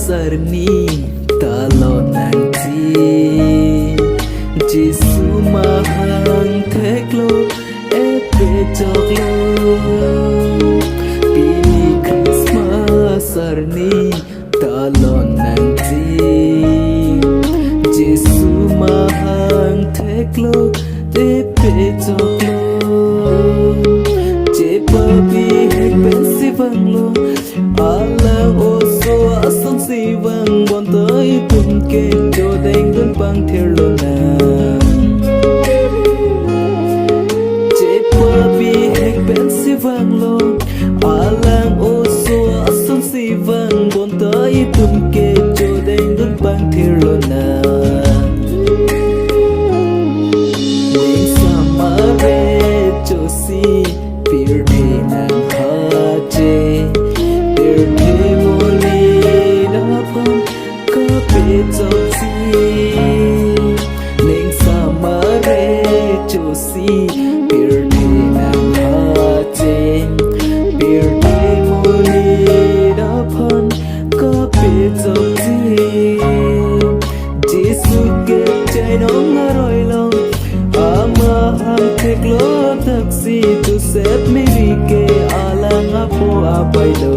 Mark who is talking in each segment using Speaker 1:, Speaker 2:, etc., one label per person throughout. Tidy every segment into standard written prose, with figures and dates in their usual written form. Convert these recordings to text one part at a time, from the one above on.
Speaker 1: Sarni talo nanti Jisu mahang theklo epe choklo Pini Christmas sarni talo nanti Jisu mahang theklo epe choklo Je papi hek pensi banglo Alang oso asam sivang bon tới tum ke cho đen đơn băng theo lo na chế qua bi hek ben sivang lo alang oso asam sivang bon tới tum ke cho đen đơn băng theo lo na ning samare cho si pir ne nang ha che Ning samare chosi pirdi nang hache pirdi muli daphan ka pe chokji Jisu ke chai nong roi long ama ham theklo taksi Joseph Mary ke alang apo apai do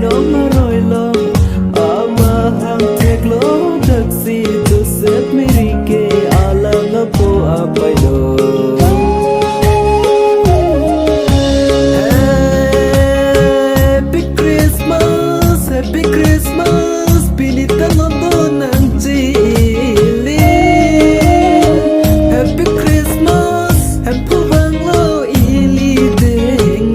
Speaker 1: nong roi long ama hang theklo taksi Joseph Mary ke alang apo apai do Happy Christmas pinita londo nang chili Happy Christmas happy banglo ili ding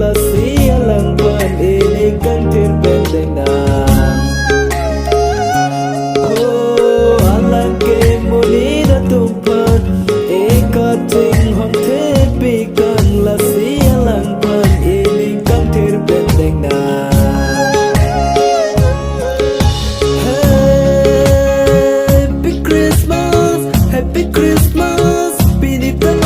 Speaker 1: la sia lang ban ini kan tir bendeng na oh alang ke muli da tumpan eka ting hon the pi kan la sia lang ban ini kan tir bendeng na Happy Christmas, Happy Christmas, pinita